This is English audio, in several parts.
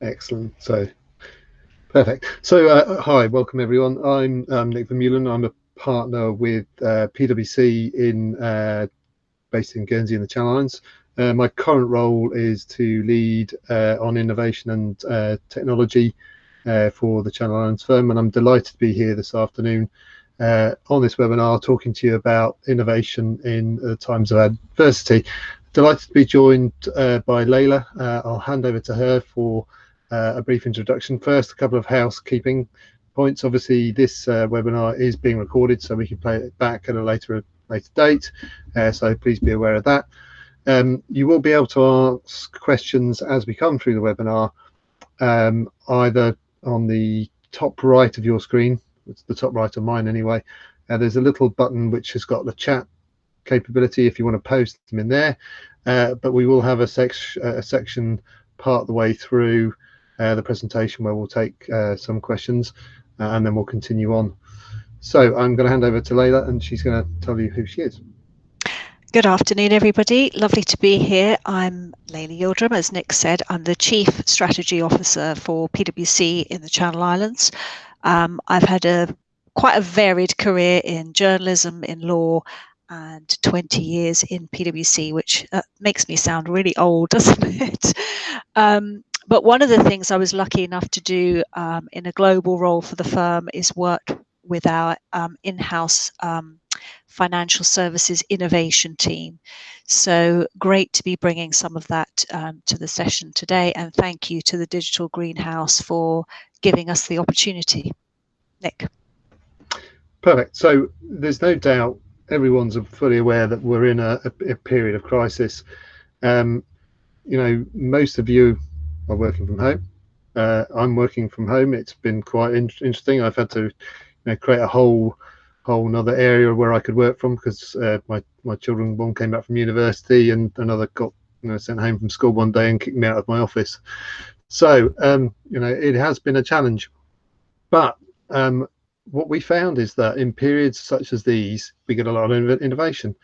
Excellent. So perfect. So hi, welcome everyone. I'm Nick Vermeulen. I'm a partner with PwC based in Guernsey in the Channel Islands. My current role is to lead on innovation and technology for the Channel Islands firm, and I'm delighted to be here this afternoon on this webinar talking to you about innovation in times of adversity. Delighted to be joined by Leyla. I'll hand over to her for a brief introduction. First, a couple of housekeeping points. Obviously, this webinar is being recorded, so we can play it back at a later date. So please be aware of that. You will be able to ask questions as we come through the webinar, either on the top right of your screen. It's the top right of mine anyway. There's a little button which has got the chat capability if you want to post them in there. But we will have a section part the way through the presentation where we'll take some questions and then we'll continue on. So I'm going to hand over to Leyla and she's going to tell you who she is. Good afternoon, everybody. Lovely to be here. I'm Leyla Yildirim. As Nick said, I'm the Chief Strategy Officer for PwC in the Channel Islands. I've had quite a varied career in journalism, in law, and 20 years in PwC, which makes me sound really old, doesn't it? But one of the things I was lucky enough to do in a global role for the firm is work with our in-house financial services innovation team. So great to be bringing some of that to the session today, and thank you to the Digital Greenhouse for giving us the opportunity. Nick. Perfect. So there's no doubt everyone's fully aware that we're in a period of crisis. You know, most of you are working from home. I'm working from home. It's been quite interesting. I've had to create a whole another area where I could work from because my children, one came back from university and another got sent home from school one day and kicked me out of my office. So it has been a challenge, but what we found is that in periods such as these we get a lot of innovation.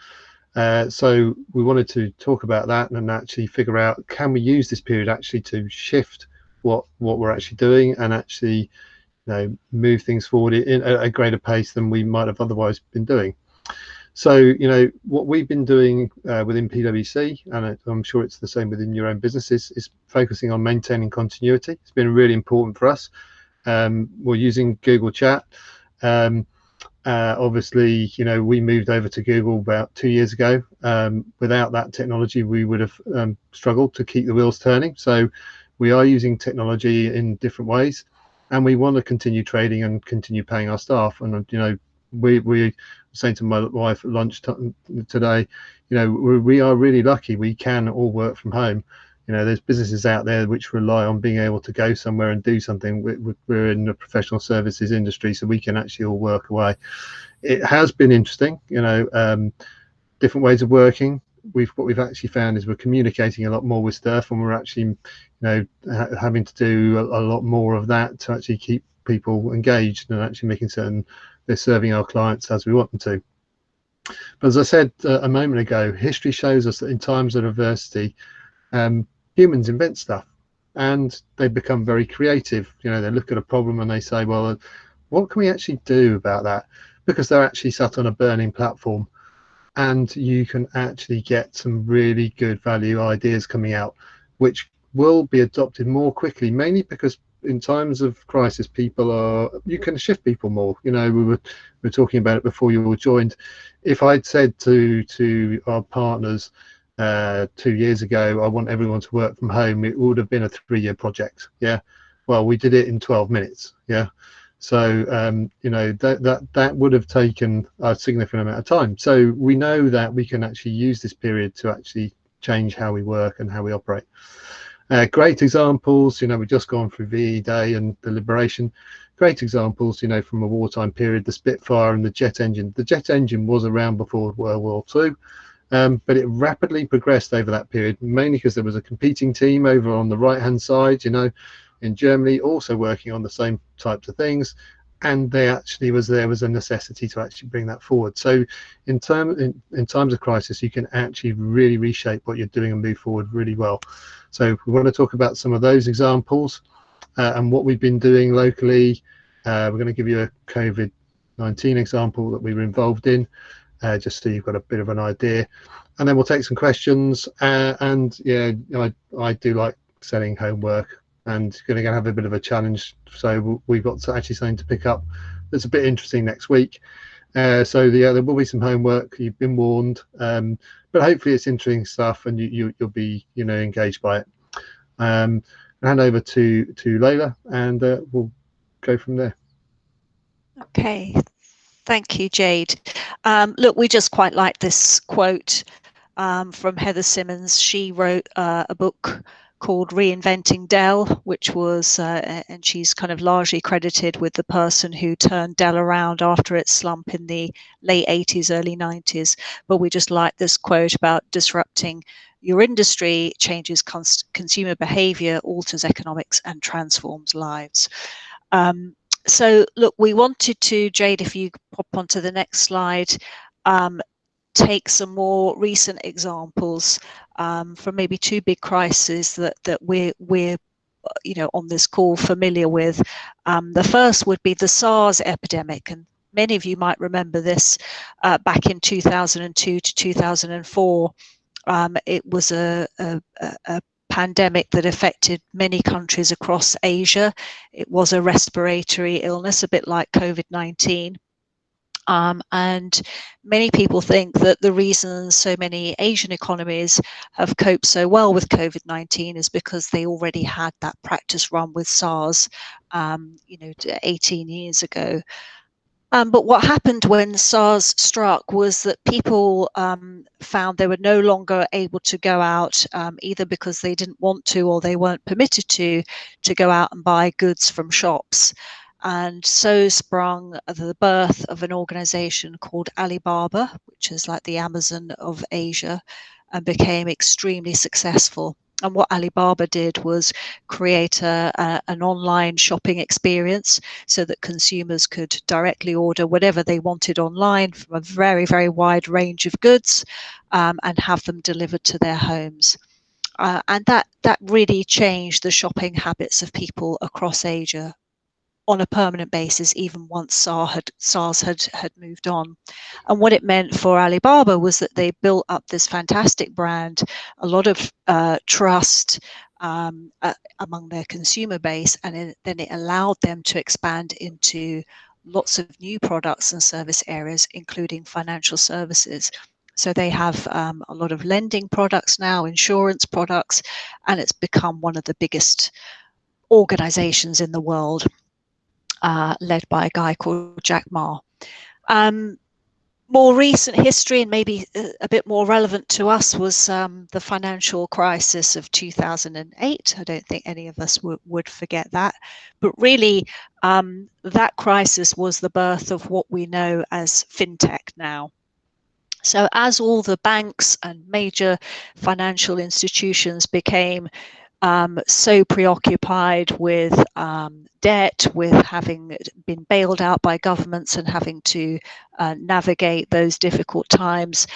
So we wanted to talk about that and actually figure out, can we use this period actually to shift what we're actually doing and actually move things forward in a greater pace than we might have otherwise been doing. So what we've been doing within PwC, and I'm sure it's the same within your own businesses, is focusing on maintaining continuity. It's been really important for us. We're using Google Chat. Obviously, we moved over to Google about 2 years ago. Without that technology, we would have struggled to keep the wheels turning. So we are using technology in different ways, and we want to continue trading and continue paying our staff. And we were saying to my wife at lunch today, we are really lucky we can all work from home. There's businesses out there which rely on being able to go somewhere and do something. We're in the professional services industry, so we can actually all work away. It has been interesting, different ways of working. What we've actually found is we're communicating a lot more with staff, and we're actually having to do a lot more of that to actually keep people engaged and actually making certain they're serving our clients as we want them to. But as I said a moment ago, history shows us that in times of adversity, humans invent stuff and they become very creative. They look at a problem and they say, well, what can we actually do about that? Because they're actually sat on a burning platform, and you can actually get some really good value ideas coming out, which will be adopted more quickly, mainly because in times of crisis, you can shift people more. We were talking about it before you all joined. If I'd said to our partners 2 years ago, I want everyone to work from home, it would have been a 3-year project. Yeah, well, we did it in 12 minutes. Yeah, so that would have taken a significant amount of time. So we know that we can actually use this period to actually change how we work and how we operate. Great examples, we've just gone through VE Day and the Liberation. Great examples, from a wartime period, the Spitfire and the jet engine. The jet engine was around before World War II. But it rapidly progressed over that period, mainly because there was a competing team over on the right hand side, in Germany, also working on the same types of things. and there was a necessity to actually bring that forward. So in times of crisis, you can actually really reshape what you're doing and move forward really well. So we want to talk about some of those examples and what we've been doing locally. We're going to give you a COVID-19 example that we were involved in, just so you've got a bit of an idea, and then we'll take some questions. And yeah, I do like setting homework, and going to have a bit of a challenge. So we've got actually something to pick up that's a bit interesting next week. So there will be some homework. You've been warned, but hopefully it's interesting stuff, and you'll be engaged by it. Hand over to Leyla, and we'll go from there. Okay, thank you, Jade. Look, we just quite like this quote from Heather Simmons. She wrote a book called Reinventing Dell, which was, and she's kind of largely credited with the person who turned Dell around after its slump in the late 80s, early 90s. But we just like this quote about disrupting your industry, changes consumer behavior, alters economics, and transforms lives. So look, we wanted to, Jade, if you pop onto the next slide, take some more recent examples from maybe two big crises that we're on this call familiar with. The first would be the SARS epidemic, and many of you might remember this back in 2002 to 2004. It was a pandemic that affected many countries across Asia. It was a respiratory illness, a bit like COVID-19. And many people think that the reason so many Asian economies have coped so well with COVID-19 is because they already had that practice run with SARS, 18 years ago. But what happened when SARS struck was that people found they were no longer able to go out, either because they didn't want to or they weren't permitted to go out and buy goods from shops. And so sprung the birth of an organization called Alibaba, which is like the Amazon of Asia, and became extremely successful. And what Alibaba did was create an online shopping experience so that consumers could directly order whatever they wanted online from a very, very wide range of goods and have them delivered to their homes. And that really changed the shopping habits of people across Asia on a permanent basis, even once SARS had moved on. And what it meant for Alibaba was that they built up this fantastic brand, a lot of trust among their consumer base, and then it allowed them to expand into lots of new products and service areas, including financial services. So they have a lot of lending products now, insurance products, and it's become one of the biggest organizations in the world. Led by a guy called Jack Ma. More recent history, and maybe a bit more relevant to us, was the financial crisis of 2008. I don't think any of us would forget that. But really, that crisis was the birth of what we know as fintech now. So as all the banks and major financial institutions became so preoccupied with debt, with having been bailed out by governments and having to navigate those difficult times,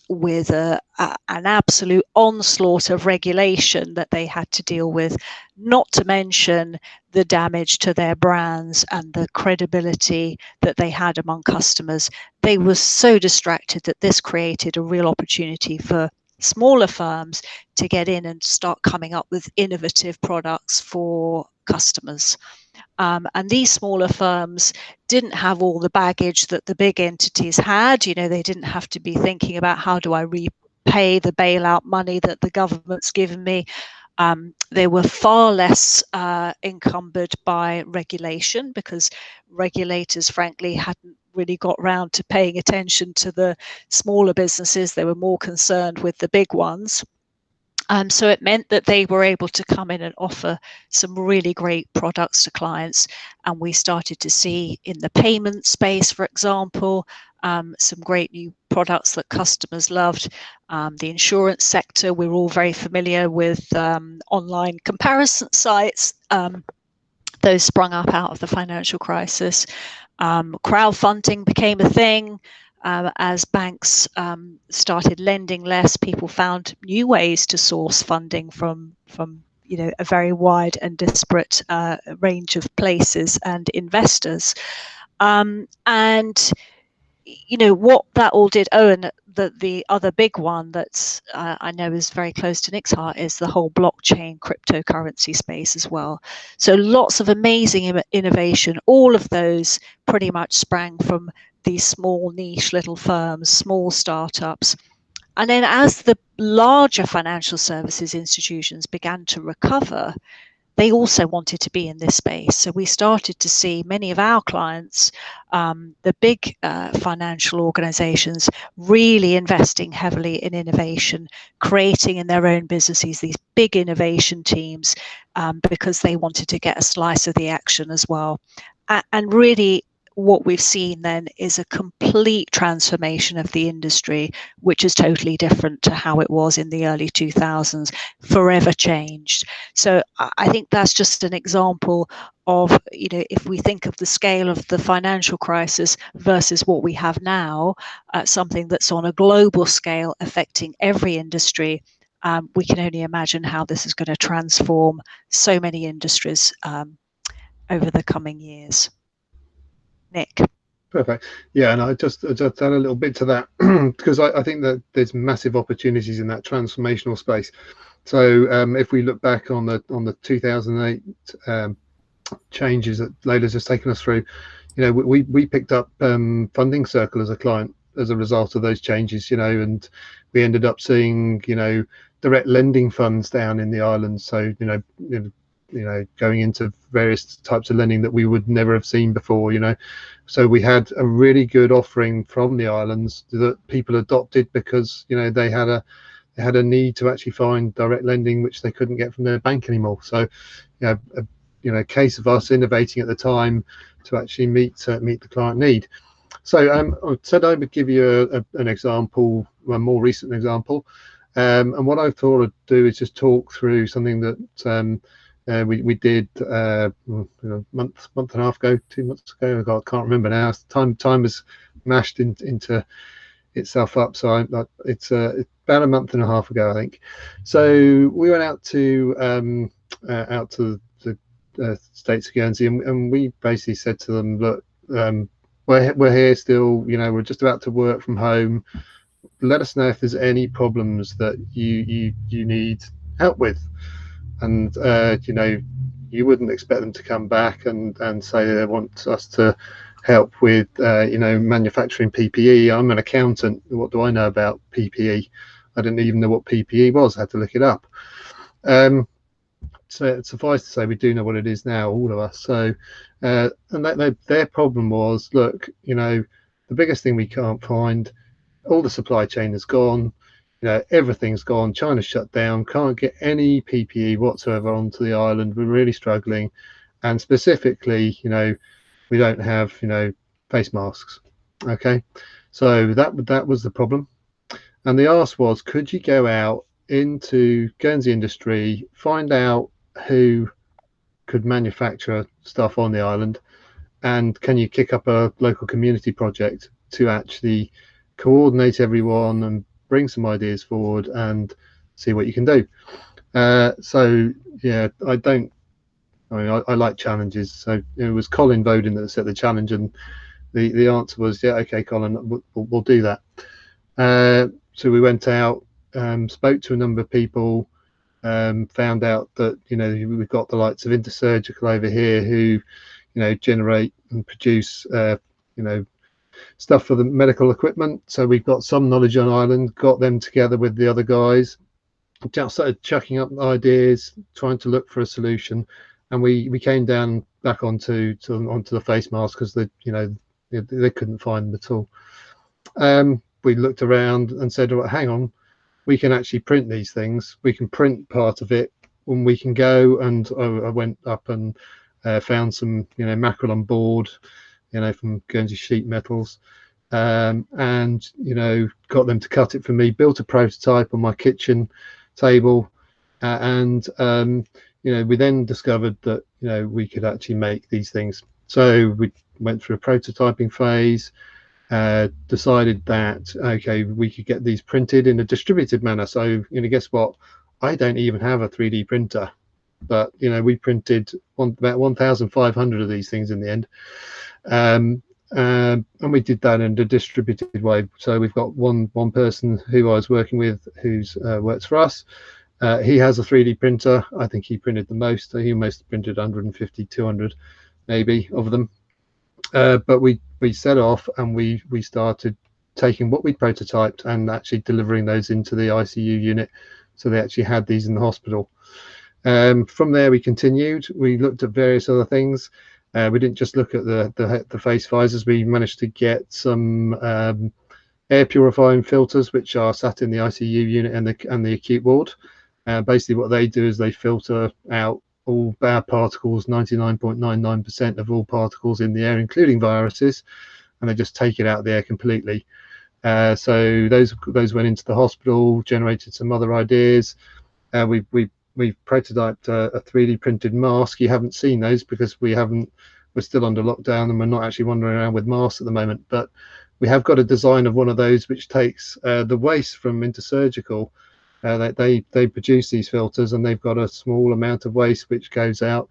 with an absolute onslaught of regulation that they had to deal with, not to mention the damage to their brands and the credibility that they had among customers. They were so distracted that this created a real opportunity for smaller firms to get in and start coming up with innovative products for customers. And these smaller firms didn't have all the baggage that the big entities had. They didn't have to be thinking about, how do I repay the bailout money that the government's given me? They were far less encumbered by regulation, because regulators, frankly, hadn't really got round to paying attention to the smaller businesses. They were more concerned with the big ones. So it meant that they were able to come in and offer some really great products to clients. And we started to see in the payment space, for example, some great new products that customers loved. The insurance sector, we're all very familiar with online comparison sites those sprung up out of the financial crisis. Crowdfunding became a thing. As banks started lending less, people found new ways to source funding from a very wide and disparate range of places and investors. And what that all did. Oh, and the other big one that's I know is very close to Nick's heart is the whole blockchain cryptocurrency space as well. So lots of amazing innovation. All of those pretty much sprang from these small niche little firms, small startups. And then as the larger financial services institutions began to recover, they also wanted to be in this space. So we started to see many of our clients, the big financial organizations, really investing heavily in innovation, creating in their own businesses these big innovation teams, because they wanted to get a slice of the action as well. And really, what we've seen then is a complete transformation of the industry, which is totally different to how it was in the early 2000s, forever changed. So I think that's just an example of, if we think of the scale of the financial crisis versus what we have now, something that's on a global scale affecting every industry, we can only imagine how this is going to transform so many industries over the coming years. Nick. Perfect. Yeah, and I just add a little bit to that because I think that there's massive opportunities in that transformational space. So if we look back on the 2008 changes that Leyla's just taken us through, we picked up Funding Circle as a client as a result of those changes, and we ended up seeing direct lending funds down in the islands. So going into various types of lending that we would never have seen before, so we had a really good offering from the islands that people adopted because they had a need to actually find direct lending which they couldn't get from their bank anymore. So a case of us innovating at the time to actually meet the client need. So I said I would give you an example, a more recent example, and what I thought I'd do is just talk through something that we did month and a half ago, 2 months ago. I can't remember now. Time has mashed into itself up. So it's about a month and a half ago, I think. So we went out to the states of Guernsey, and we basically said to them, look, we're here still. We're just about to work from home. Let us know if there's any problems that you need help with. And you wouldn't expect them to come back and say they want us to help with manufacturing PPE. I'm an accountant. What do I know about PPE? I didn't even know what PPE was. I had to look it up. So suffice to say, we do know what it is now, all of us. So and their problem was, look, the biggest thing we can't find, all the supply chain is gone. Everything's gone. China's shut down. Can't get any PPE whatsoever onto the island. We're really struggling, and specifically, we don't have face masks. Okay, so that was the problem, and the ask was, could you go out into Guernsey industry, find out who could manufacture stuff on the island, and can you kick up a local community project to actually coordinate everyone and bring some ideas forward and see what you can do. So yeah, I like challenges. So it was Colin Bowden that set the challenge, and the answer was, yeah, okay, Colin, we'll do that. So we went out, spoke to a number of people, found out that we've got the likes of Intersurgical over here who generate and produce stuff for the medical equipment. So we've got some knowledge on island, got them together with the other guys, just started chucking up ideas, trying to look for a solution, and we came down back onto the face mask because they couldn't find them at all. We looked around and said, well, hang on, we can actually print these things. We can print part of it when we can go. And I went up and found some mackerel on board, from Guernsey Sheet Metals, and got them to cut it for me, built a prototype on my kitchen table, and we then discovered that we could actually make these things. So we went through a prototyping phase, decided that okay, we could get these printed in a distributed manner. So guess what, I don't even have a 3D printer, but we printed about 1,500 of these things in the end, and we did that in a distributed way. So we've got one person who I was working with who's works for us. He has a 3D printer. I think he printed the most. He must have printed 150, 200 maybe of them. But we set off and we started taking what we'd prototyped and actually delivering those into the ICU unit. So they actually had these in the hospital. From there, we continued. We looked at various other things. We didn't just look at the face visors. We managed to get some air purifying filters, which are sat in the ICU unit and the acute ward. Basically, what they do is they filter out all bad particles, 99.99% of all particles in the air, including viruses, and they just take it out of the air completely. So those went into the hospital, generated some other ideas. We've prototyped a 3D printed mask. You haven't seen those because we're still under lockdown and we're not actually wandering around with masks at the moment. But we have got a design of one of those which takes the waste from intersurgical. They produce these filters and they've got a small amount of waste which goes out,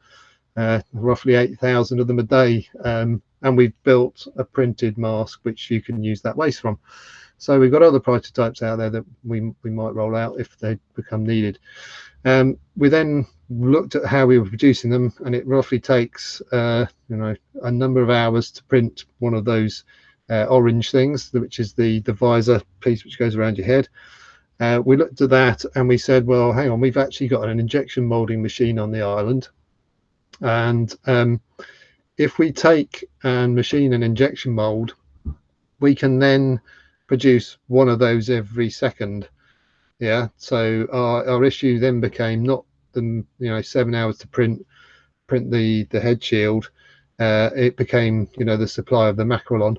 roughly 8,000 of them a day. And we've built a printed mask which you can use that waste from. So we've got other prototypes out there that we might roll out if they become needed. We then looked at how we were producing them, and it roughly takes a number of hours to print one of those orange things, which is the visor piece which goes around your head. We looked at that and we said, well, hang on, we've actually got an injection molding machine on the island, and if we take and machine an injection mold, we can then produce one of those every second. Yeah, so our issue then became not the 7 hours to print the head shield. It became the supply of the macrolon.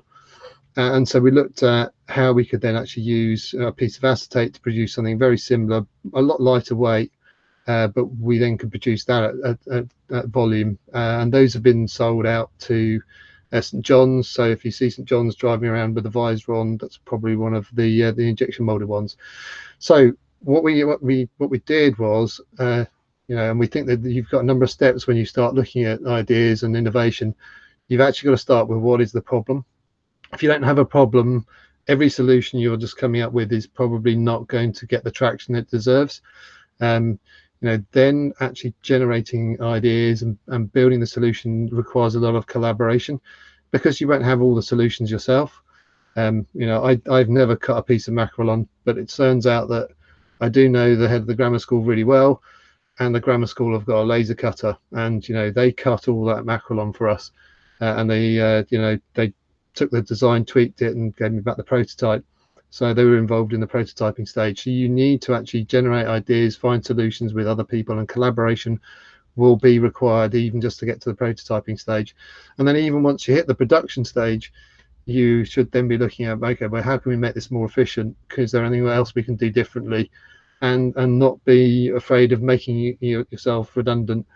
And so we looked at how we could then actually use a piece of acetate to produce something very similar, a lot lighter weight, but we then could produce that at volume. And those have been sold out to St John's. So if you see St John's driving around with a visor on, that's probably one of the injection molded ones. So what we did was, and we think that you've got a number of steps when you start looking at ideas and innovation. You've actually got to start with what is the problem. If you don't have a problem, every solution you're just coming up with is probably not going to get the traction it deserves. Then actually generating ideas and building the solution requires a lot of collaboration, because you won't have all the solutions yourself. I've never cut a piece of macrolon, but it turns out that I do know the head of the grammar school really well, and the grammar school have got a laser cutter, and they cut all that macrolon for us, and they took the design, tweaked it, and gave me back the prototype. So they were involved in the prototyping stage. So you need to actually generate ideas, find solutions with other people, and collaboration will be required even just to get to the prototyping stage. And then even once you hit the production stage, you should then be looking at, okay, well, how can we make this more efficient? Is there anything else we can do differently? And not be afraid of making yourself redundant.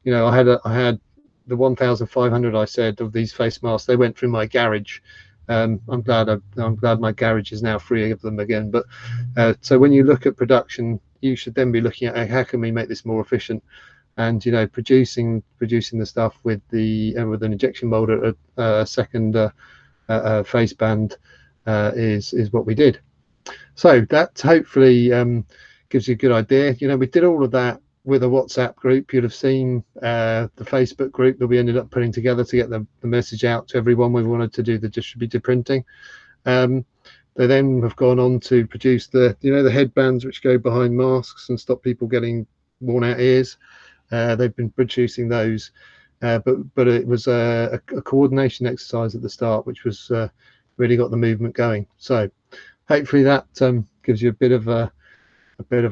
I had the 1,500 I said of these face masks. They went through my garage. I'm glad my garage is now free of them again. But so when you look at production, you should then be looking at how can we make this more efficient, and producing the stuff with an injection molder, a second face band is what we did. So that hopefully gives you a good idea. We did all of that with a WhatsApp group. You'd have seen the Facebook group that we ended up putting together to get the message out to everyone. We wanted to do the distributed printing. They then have gone on to produce the headbands which go behind masks and stop people getting worn out ears. They've been producing those, but it was a coordination exercise at the start, which was really got the movement going. So hopefully that gives you a bit of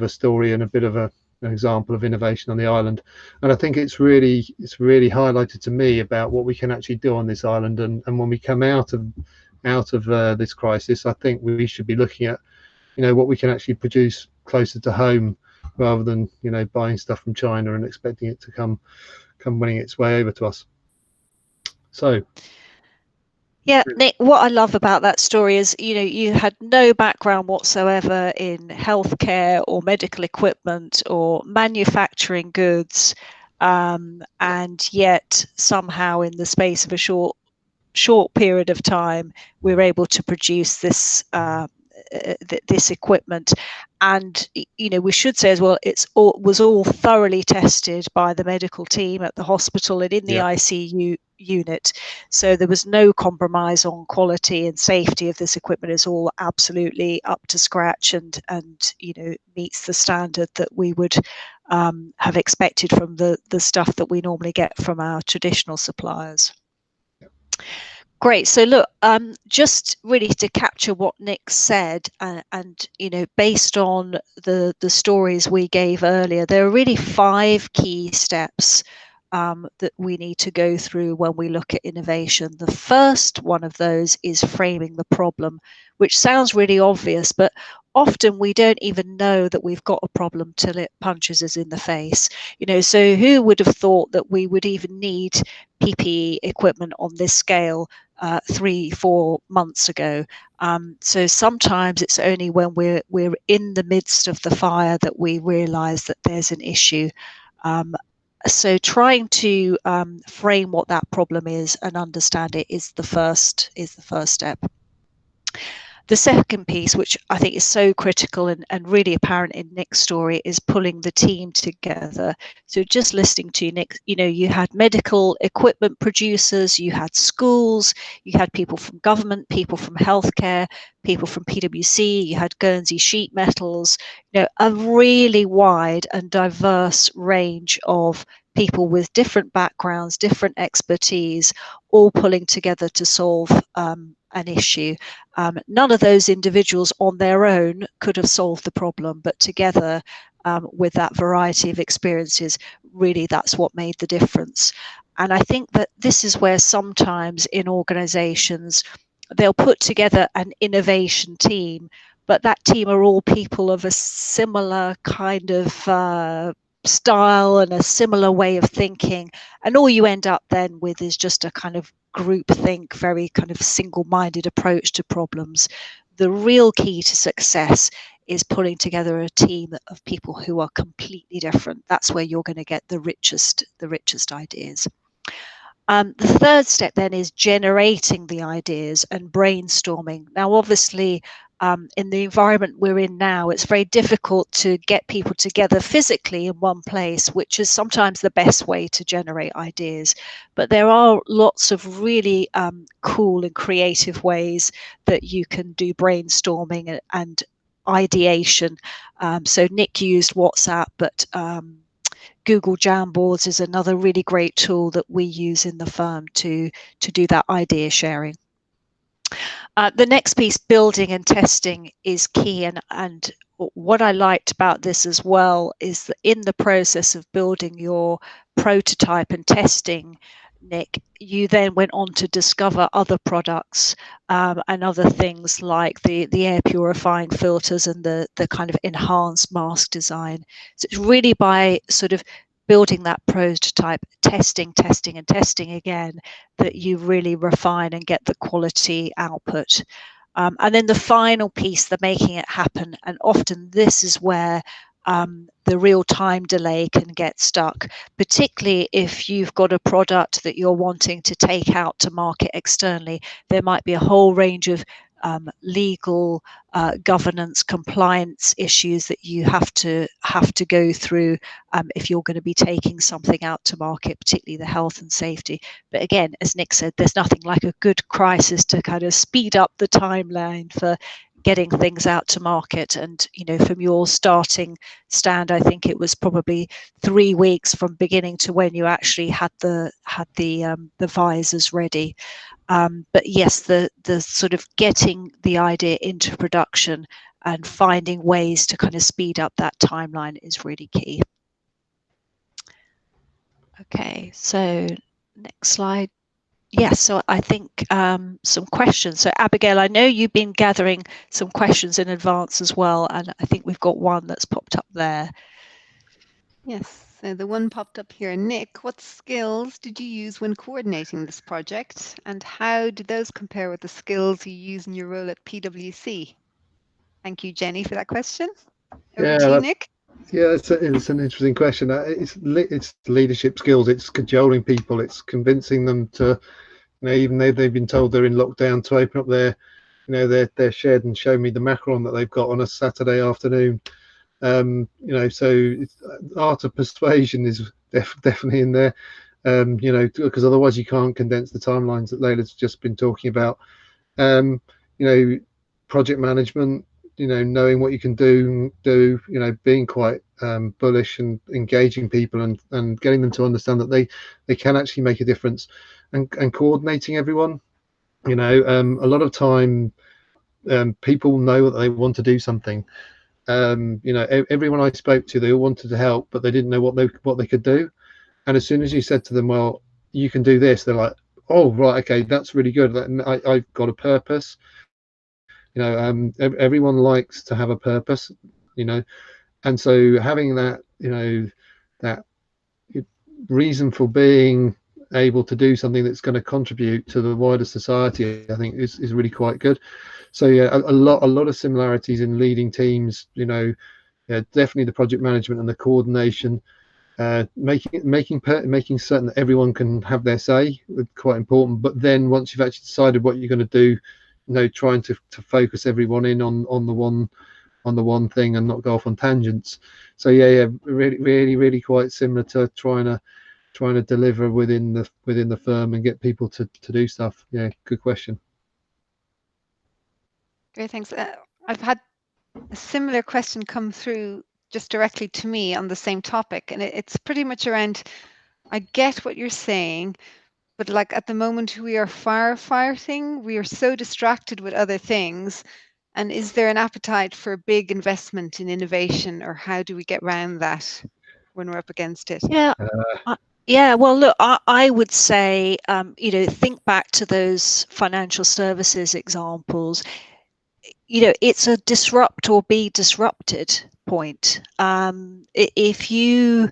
a story and a bit of an example of innovation on the island. And I think it's really highlighted to me about what we can actually do on this island. And when we come out of this crisis, I think we should be looking at what we can actually produce closer to home, rather than, you know, buying stuff from China and expecting it to come winning its way over to us. So yeah, Nick, what I love about that story is, you know, you had no background whatsoever in healthcare or medical equipment or manufacturing goods, and yet somehow in the space of a short period of time, we were able to produce this this equipment. And, you know, we should say as well, was all thoroughly tested by the medical team at the hospital and in the ICU unit. So there was no compromise on quality and safety of this equipment. It's all absolutely up to scratch and you know, meets the standard that we would have expected from the stuff that we normally get from our traditional suppliers. Great. So look, just really to capture what Nick said, and you know, based on the stories we gave earlier, there are really 5 key steps that we need to go through when we look at innovation. The first one of those is framing the problem, which sounds really obvious, but often we don't even know that we've got a problem till it punches us in the face. You know, so who would have thought that we would even need PPE equipment on this scale 3-4 months ago? So sometimes it's only when we're in the midst of the fire that we realize that there's an issue. So trying to frame what that problem is and understand it is the first step. The second piece, which I think is so critical and really apparent in Nick's story, is pulling the team together. So just listening to Nick, you know, you had medical equipment producers, you had schools, you had people from government, people from healthcare, people from PwC, you had Guernsey Sheet Metals, you know, a really wide and diverse range of people with different backgrounds, different expertise, all pulling together to solve an issue. None of those individuals on their own could have solved the problem, but together with that variety of experiences, really that's what made the difference. And I think that this is where sometimes in organizations, they'll put together an innovation team, but that team are all people of a similar kind of style and a similar way of thinking, and all you end up then with is just a kind of groupthink, very kind of single-minded approach to problems. The real key to success is pulling together a team of people who are completely different. That's where you're going to get the richest ideas. The third step then is generating the ideas and brainstorming. Now, obviously, in the environment we're in now, it's very difficult to get people together physically in one place, which is sometimes the best way to generate ideas. But there are lots of really cool and creative ways that you can do brainstorming and ideation. So Nick used WhatsApp, but Google Jamboards is another really great tool that we use in the firm to do that idea sharing. The next piece, building and testing, is key, and what I liked about this as well is that in the process of building your prototype and testing, Nick, you then went on to discover other products and other things like the air purifying filters and the kind of enhanced mask design. So it's really by sort of building that prototype, testing again, that you really refine and get the quality output. And then the final piece, the making it happen. And often this is where the real time delay can get stuck, particularly if you've got a product that you're wanting to take out to market externally. There might be a whole range of legal governance compliance issues that you have to go through if you're going to be taking something out to market, particularly the health and safety. But again, as Nick said, there's nothing like a good crisis to kind of speed up the timeline for getting things out to market. And you know, from your starting stand, I think it was probably 3 weeks from beginning to when you actually had the visors ready. But yes, the sort of getting the idea into production and finding ways to kind of speed up that timeline is really key. Okay, so next slide. Yes, so I think some questions. So Abigail, I know you've been gathering some questions in advance as well, and I think we've got one that's popped up there. Yes, so the one popped up here. Nick, what skills did you use when coordinating this project, and how did those compare with the skills you use in your role at PwC? Thank you, Jenny, for that question. Over to you, Yeah, Nick. yeah, it's an interesting question. It's leadership skills. It's cajoling people. It's convincing them to, even though they've been told they're in lockdown, to open up their shed and show me the macaron that they've got on a Saturday afternoon. So art of persuasion is definitely in there. Because otherwise you can't condense the timelines that Layla's just been talking about. Um, Project management, knowing what you can do, being quite bullish and engaging people and getting them to understand that they can actually make a difference, and coordinating everyone. A lot of time people know that they want to do something. Everyone I spoke to, they all wanted to help, but they didn't know what they could do. And as soon as you said to them, well, you can do this, they're like, oh, right, okay, that's really good. I've got a purpose. Everyone likes to have a purpose, and so having that reason for being able to do something that's going to contribute to the wider society, I think is really quite good. So yeah, a lot of similarities in leading teams. Definitely the project management and the coordination, making certain that everyone can have their say, quite important. But then once you've actually decided what you're going to do, trying to focus everyone in on the one thing and not go off on tangents. So yeah, really quite similar to trying to deliver within the firm and get people to do stuff. Yeah, good question. Great, thanks. I've had a similar question come through just directly to me on the same topic, and it's pretty much around, I get what you're saying, but like at the moment we are firefighting, we are so distracted with other things. And is there an appetite for a big investment in innovation, or how do we get around that when we're up against it? Yeah. Yeah, well, look, I would say, think back to those financial services examples. It's a disrupt or be disrupted point. If you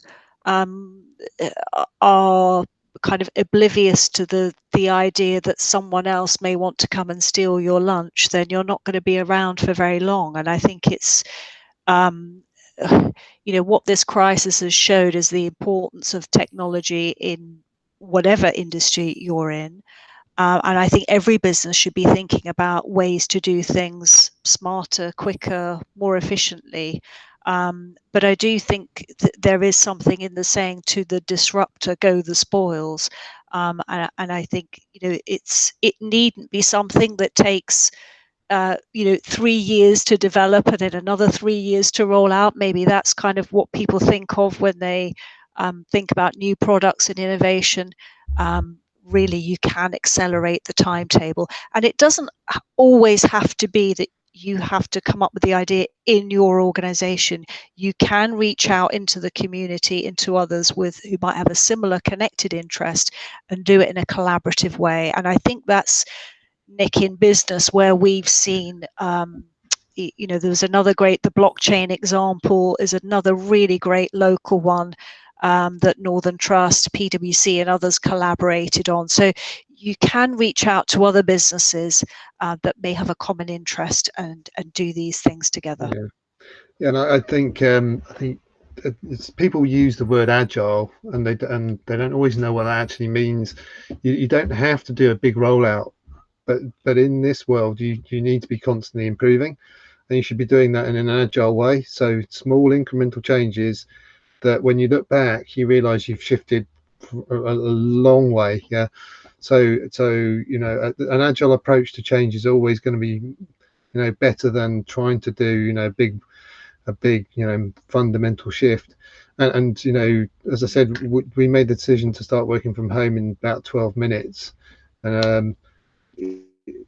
are kind of oblivious to the idea that someone else may want to come and steal your lunch, then you're not going to be around for very long. And I think it's what this crisis has showed is the importance of technology in whatever industry you're in. And I think every business should be thinking about ways to do things smarter, quicker, more efficiently. But I do think there is something in the saying, to the disruptor go the spoils. And I think it needn't be something that takes 3 years to develop and then another 3 years to roll out. Maybe that's kind of what people think of when they think about new products and innovation. Really, you can accelerate the timetable, and it doesn't always have to be that you have to come up with the idea in your organization. You can reach out into the community, into others who might have a similar connected interest, and do it in a collaborative way. And I think that's, Nick, in business where we've seen there's another great, the blockchain example is another really great local one that Northern Trust, PwC and others collaborated on. So you can reach out to other businesses that may have a common interest and do these things together. Yeah, and I think people use the word agile and they don't always know what that actually means. You don't have to do a big rollout, but in this world you need to be constantly improving, and you should be doing that in an agile way. So small incremental changes that when you look back you realize you've shifted a long way. Yeah, so an agile approach to change is always going to be better than trying to do a big fundamental shift. And as I said, we made the decision to start working from home in about 12 minutes and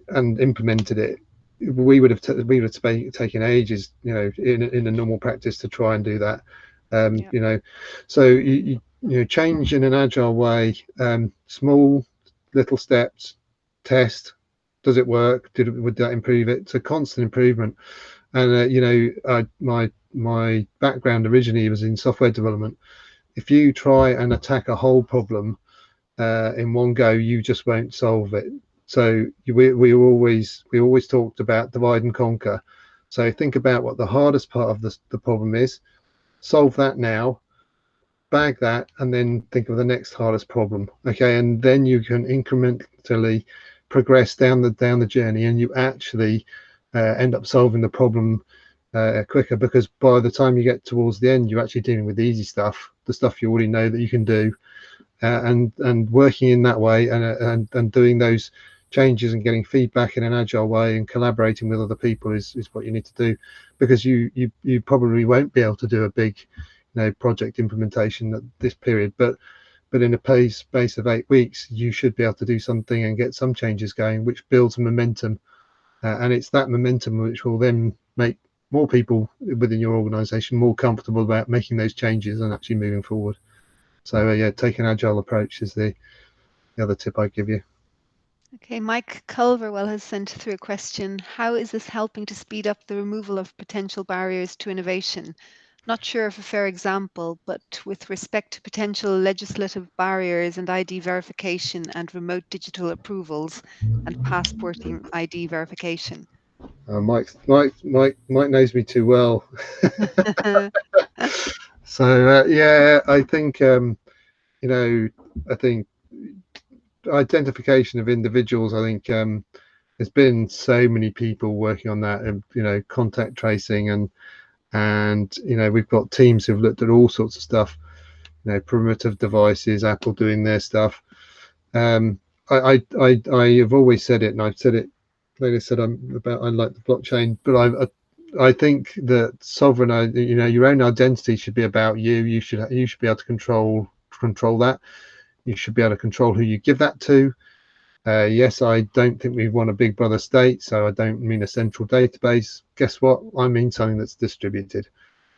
implemented it. We would have taken ages in a normal practice to try and do that. So change in an agile way, small little steps, test, does it work, would that improve it? It's a constant improvement. And you know, my background originally was in software development. If you try and attack a whole problem in one go, you just won't solve it. So we always talked about divide and conquer. So think about what the hardest part of the problem is, solve that now, bag that, and then think of the next hardest problem. Okay, and then you can incrementally progress down the journey, and you actually end up solving the problem quicker, because by the time you get towards the end, you're actually dealing with the easy stuff, the stuff you already know that you can do, and working in that way, and doing those changes and getting feedback in an agile way and collaborating with other people is what you need to do, because you probably won't be able to do a big, you know, project implementation at this period, but in a space of 8 weeks you should be able to do something and get some changes going, which builds momentum, and it's that momentum which will then make more people within your organization more comfortable about making those changes and actually moving forward. So yeah, take an agile approach is the other tip I give you. Okay, Mike Culverwell has sent through a question. How is this helping to speed up the removal of potential barriers to innovation? Not sure of a fair example, but with respect to potential legislative barriers and ID verification and remote digital approvals and passporting ID verification. Mike knows me too well. So yeah, I think you know, I think identification of individuals, I think there's been so many people working on that, and you know, contact tracing, and you know, we've got teams who've looked at all sorts of stuff, you know, primitive devices, Apple doing their stuff. I have always said it, and I've said it, Leyla said I like the blockchain, but I think that sovereign, you know, your own identity should be about you. You should be able to control that. You should be able to control who you give that to. Yes, I don't think we want a big brother state, so I don't mean a central database. Guess what? I mean something that's distributed.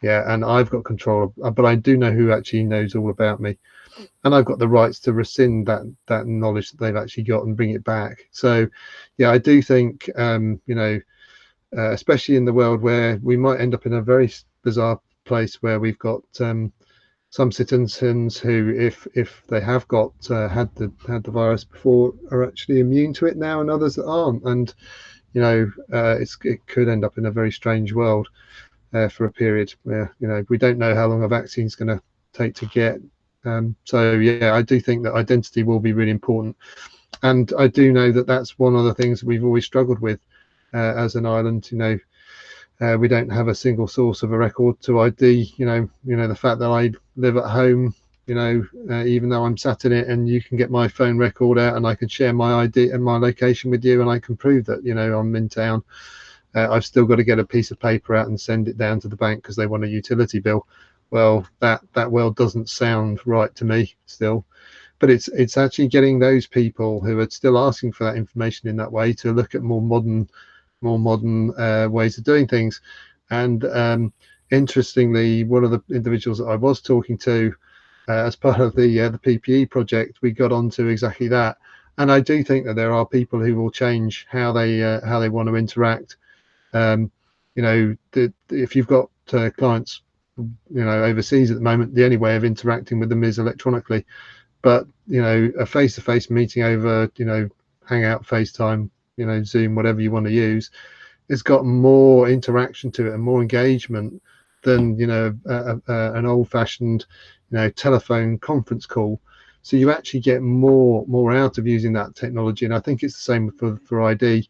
Yeah, and I've got control, but I do know who actually knows all about me, and I've got the rights to rescind that knowledge that they've actually got and bring it back. So, yeah, I do think you know, especially in the world where we might end up in a very bizarre place where we've got some citizens who, if they have got had the virus before, are actually immune to it now, and others that aren't. And you know, it could end up in a very strange world for a period where, you know, we don't know how long a vaccine is going to take to get. So yeah, I do think that identity will be really important, and I do know that that's one of the things that we've always struggled with as an island. You know, we don't have a single source of a record to ID. You know, the fact that I live at home, you know, even though I'm sat in it, and you can get my phone record out, and I can share my ID and my location with you, and I can prove that, you know, I'm in town. I've still got to get a piece of paper out and send it down to the bank because they want a utility bill. Well, that world doesn't sound right to me still. But it's actually getting those people who are still asking for that information in that way to look at more modern ways of doing things. And interestingly, one of the individuals that I was talking to as part of the PPE project, we got onto exactly that. And I do think that there are people who will change how they want to interact. You know, if you've got clients, you know, overseas at the moment, the only way of interacting with them is electronically. But you know, a face-to-face meeting over, you know, Hangout, FaceTime, you know, Zoom, whatever you want to use, it's got more interaction to it and more engagement than, you know, an old-fashioned, you know, telephone conference call. So you actually get more out of using that technology, and I think it's the same for ID.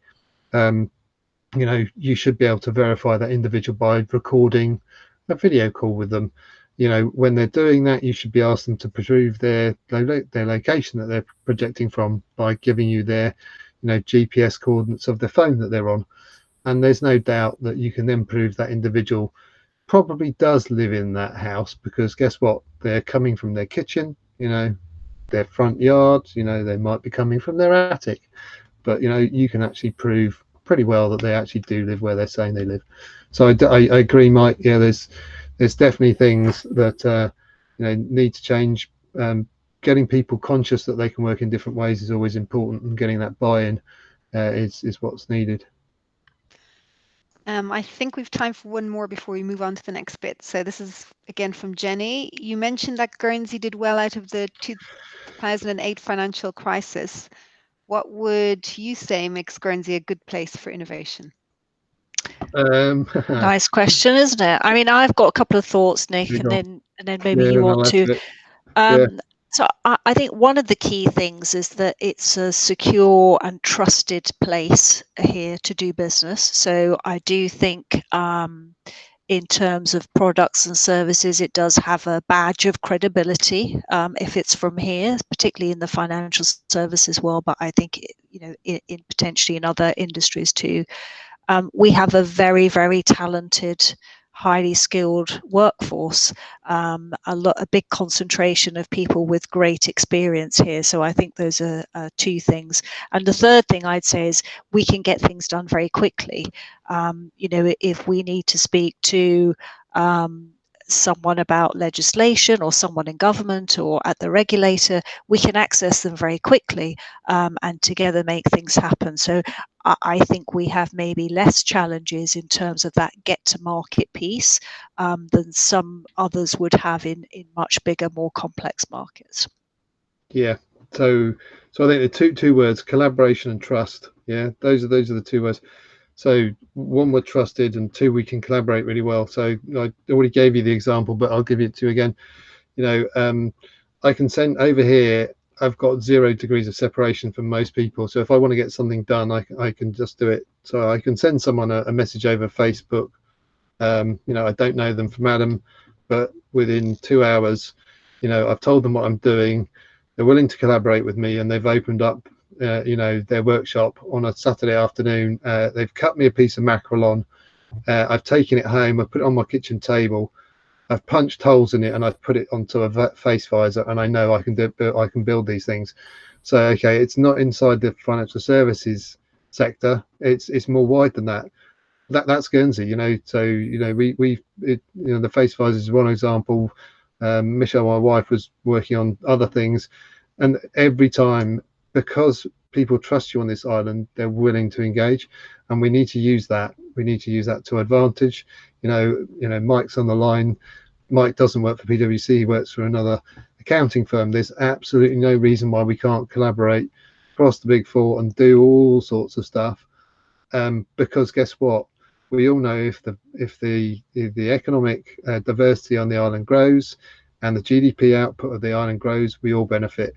You know, you should be able to verify that individual by recording a video call with them. You know, when they're doing that, you should be asking them to prove their location that they're projecting from by giving you their, you know, GPS coordinates of the phone that they're on. And there's no doubt that you can then prove that individual probably does live in that house, because guess what? They're coming from their kitchen, you know, their front yard, you know, they might be coming from their attic. But, you know, you can actually prove pretty well that they actually do live where they're saying they live. So I agree, Mike. Yeah, there's definitely things that you know, need to change. Getting people conscious that they can work in different ways is always important, and getting that buy-in is what's needed. I think we've time for one more before we move on to the next bit. So this is again from Jenny. You mentioned that Guernsey did well out of the 2008 financial crisis. What would you say makes Guernsey a good place for innovation? Nice question, isn't it? I mean, I've got a couple of thoughts, Nick, and then maybe you want to. So I think one of the key things is that it's a secure and trusted place here to do business. So I do think in terms of products and services, it does have a badge of credibility if it's from here, particularly in the financial services world, but I think, you know, in potentially in other industries too. We have a very, very talented, highly skilled workforce, a big concentration of people with great experience here. So I think those are two things. And the third thing I'd say is we can get things done very quickly. You know, if we need to speak to someone about legislation or someone in government or at the regulator, we can access them very quickly and together make things happen. So I think we have maybe less challenges in terms of that get to market piece than some others would have in much bigger, more complex markets. Yeah. So I think the two words, collaboration and trust. Yeah, those are the two words. So one, we're trusted, and two, we can collaborate really well. So I already gave you the example, but I'll give it to you again. You know, I can send over here. I've got 0 degrees of separation from most people. So if I want to get something done, I can just do it. So I can send someone a message over Facebook. You know, I don't know them from Adam, but within 2 hours, you know, I've told them what I'm doing. They're willing to collaborate with me, and they've opened up, you know, their workshop on a Saturday afternoon. They've cut me a piece of mackerel on. I've taken it home. I've put it on my kitchen table. I've punched holes in it, and I've put it onto a face visor, and I know I can build these things. So okay, it's not inside the financial services sector. It's more wide than that. That's Guernsey, you know. So you know, you know, the face visor is one example. Michelle, my wife, was working on other things, and every time, because people trust you on this island, they're willing to engage, and we need to use that. We need to use that to advantage. You know, Mike's on the line. Mike doesn't work for PwC. He works for another accounting firm. There's absolutely no reason why we can't collaborate across the Big Four and do all sorts of stuff. Because guess what? We all know if the economic diversity on the island grows and the GDP output of the island grows, we all benefit.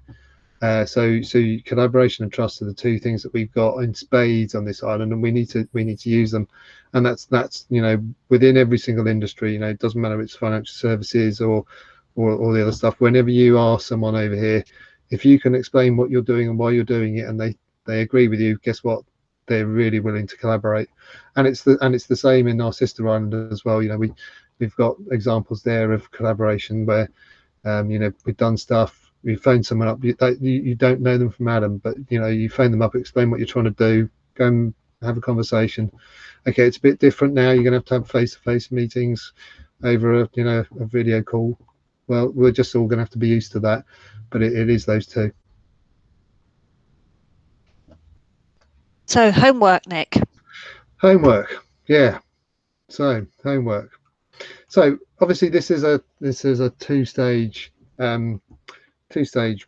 So collaboration and trust are the two things that we've got in spades on this island, and we need to use them. And that's you know, within every single industry. You know, it doesn't matter if it's financial services or the other stuff. Whenever you ask someone over here, if you can explain what you're doing and why you're doing it, and they agree with you, guess what? They're really willing to collaborate. And it's the same in our sister island as well. You know, we've got examples there of collaboration where you know, we've done stuff. You phone someone up, you don't know them from Adam, but you know, you phone them up, explain what you're trying to do, go and have a conversation. Okay, it's a bit different now. You're going to have face-to-face meetings over a video call. Well, we're just all going to have to be used to that, but it is those two. So homework, Nick. Homework, yeah. So homework. So obviously this is a two-stage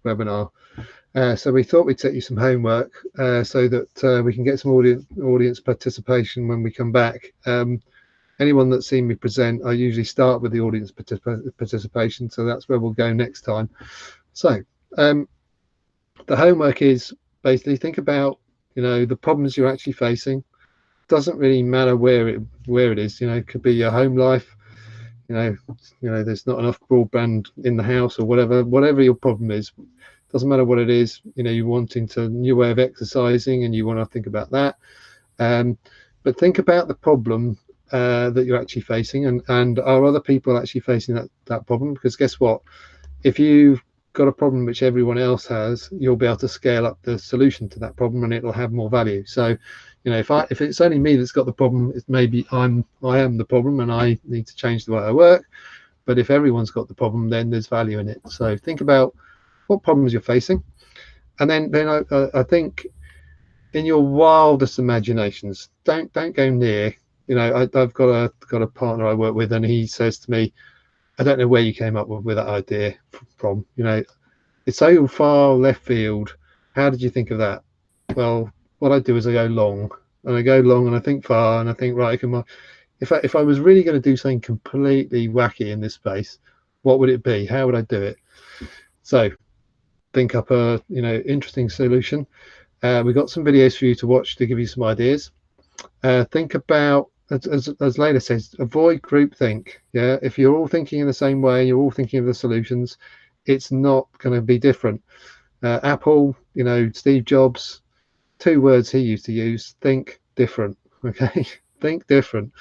webinar. So we thought we'd set you some homework so that we can get some audience participation when we come back. Anyone that's seen me present, I usually start with the audience participation, so that's where we'll go next time. So the homework is basically think about, you know, the problems you're actually facing. Doesn't really matter where it is. You know, it could be your home life. You know, there's not enough broadband in the house or whatever your problem is. Doesn't matter what it is. You know, you're wanting a new way of exercising and you want to think about that. But think about the problem that you're actually facing, and are other people actually facing that problem? Because guess what? If you've got a problem which everyone else has, you'll be able to scale up the solution to that problem, and it'll have more value. So, you know, if it's only me that's got the problem, it's maybe I am the problem, and I need to change the way I work. But if everyone's got the problem, then there's value in it. So think about what problems you're facing, and then I think in your wildest imaginations, don't go near you know, I've got a partner I work with, and he says to me, I don't know where you came up with that idea from. You know, it's so far left field. How did you think of that? Well, what I do is I go long, and I think far, and I think, right, if I was really going to do something completely wacky in this space, what would it be? How would I do it? So think up a, you know, interesting solution. We've got some videos for you to watch to give you some ideas. Think about, as Leyla says, avoid groupthink. Yeah, if you're all thinking in the same way, you're all thinking of the solutions, it's not going to be different. Apple, you know, Steve Jobs, 2 words he used to use: think different. Okay, think different.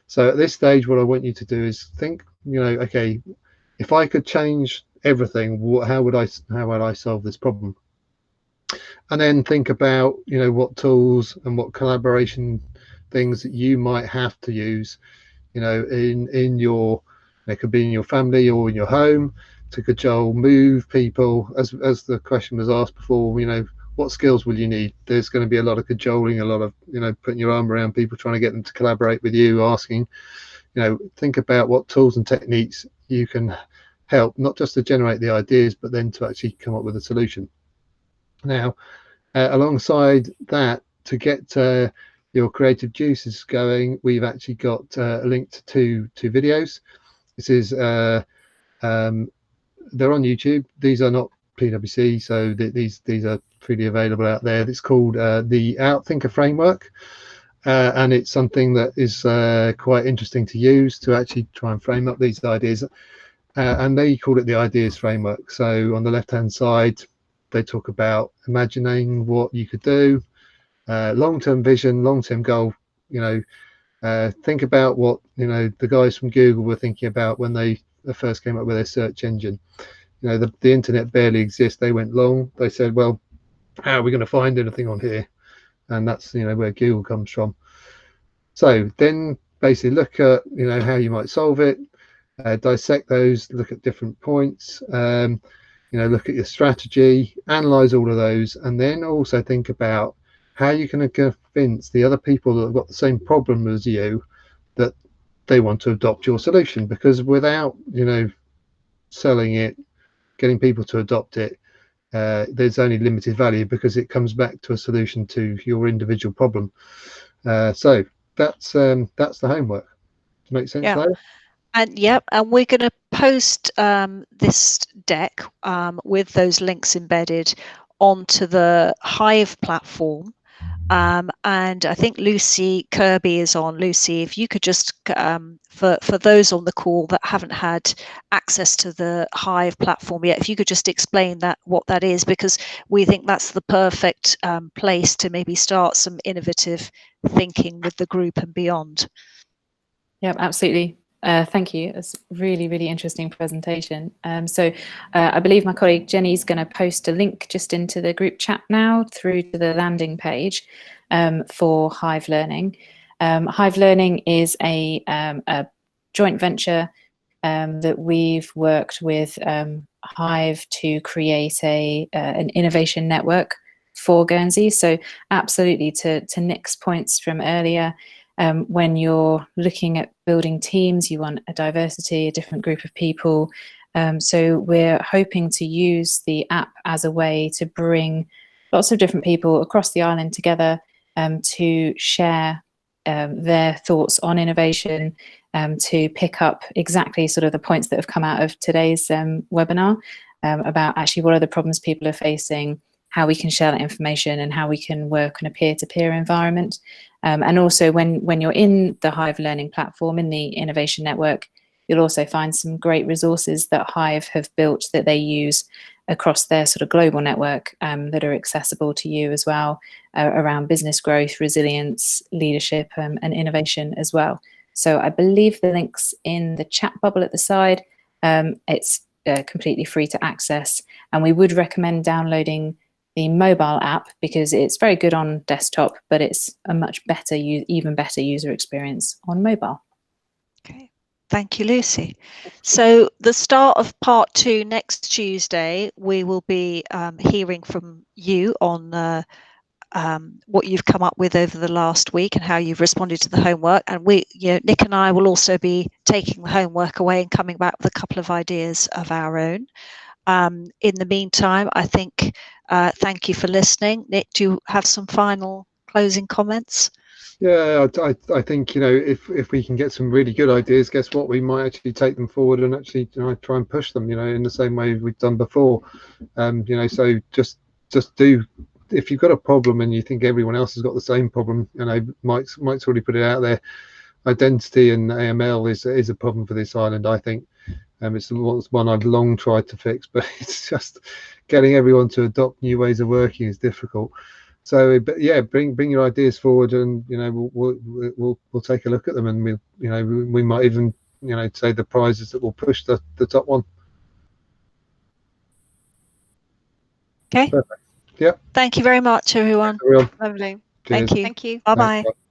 So at this stage, what I want you to do is think, you know, okay, if I could change everything, how would I solve this problem? And then think about, you know, what tools and what collaboration things that you might have to use, you know, in your, it could be in your family or in your home, to move people, as the question was asked before, you know, what skills will you need? There's going to be a lot of cajoling, a lot of, you know, putting your arm around people, trying to get them to collaborate with you, asking, you know, think about what tools and techniques you can help, not just to generate the ideas, but then to actually come up with a solution. Now, alongside that, to get your creative juices going, we've actually got linked to 2 videos. This is they're on YouTube. These are not PwC, so these are freely available out there. It's called the Outthinker Framework, and it's something that is quite interesting to use to actually try and frame up these ideas. And they call it the Ideas Framework. So on the left-hand side, they talk about imagining what you could do, long-term vision, long-term goal. You know, think about what, you know, the guys from Google were thinking about when they first came up with their search engine. You know, the internet barely exists. They went long. They said, well, how are we going to find anything on here? And that's, you know, where Google comes from. So then basically look at, you know, how you might solve it, dissect those, look at different points, you know, look at your strategy, analyze all of those, and then also think about how you can convince the other people that have got the same problem as you that they want to adopt your solution. Because without, you know, selling it, getting people to adopt it, there's only limited value, because it comes back to a solution to your individual problem. So that's the homework. Does it make sense? Yeah. Leyla? And we're going to post this deck with those links embedded onto the Hive platform. And I think Lucy Kirby is on. Lucy, if you could just, for those on the call that haven't had access to the Hive platform yet, if you could just explain what that is, because we think that's the perfect place to maybe start some innovative thinking with the group and beyond. Yeah, absolutely. Thank you. It's a really, really interesting presentation. So I believe my colleague Jenny's going to post a link just into the group chat now through to the landing page for Hive Learning. Hive Learning is a joint venture that we've worked with Hive to create an innovation network for Guernsey. So absolutely, to Nick's points from earlier, when you're looking at building teams, you want a diversity, a different group of people. So we're hoping to use the app as a way to bring lots of different people across the island together to share their thoughts on innovation, to pick up exactly sort of the points that have come out of today's webinar about actually what are the problems people are facing, how we can share that information, and how we can work in a peer-to-peer environment. And also when you're in the Hive Learning platform, in the Innovation Network, you'll also find some great resources that Hive have built that they use across their sort of global network that are accessible to you as well, around business growth, resilience, leadership, and innovation as well. So I believe the link's in the chat bubble at the side. It's completely free to access, and we would recommend downloading the mobile app because it's very good on desktop, but it's a much better, even better user experience on mobile. Okay, thank you, Lucy. So the start of part 2 next Tuesday, we will be hearing from you on what you've come up with over the last week and how you've responded to the homework. And Nick and I will also be taking the homework away and coming back with a couple of ideas of our own. In the meantime, I think thank you for listening. Nick, do you have some final closing comments? Yeah, I think, if we can get some really good ideas, guess what? We might actually take them forward and actually try and push them, in the same way we've done before. So just do. If you've got a problem and you think everyone else has got the same problem, Mike's already put it out there. Identity and AML is a problem for this island, I think. It's one I've long tried to fix, but it's just getting everyone to adopt new ways of working is difficult. So, but yeah, bring your ideas forward, and we'll take a look at them, and we might even say the prizes that will push the top one. Okay. Perfect. Yeah. Thank you very much, everyone. Lovely. Cheers. Thank you. Bye bye. Thanks, bye.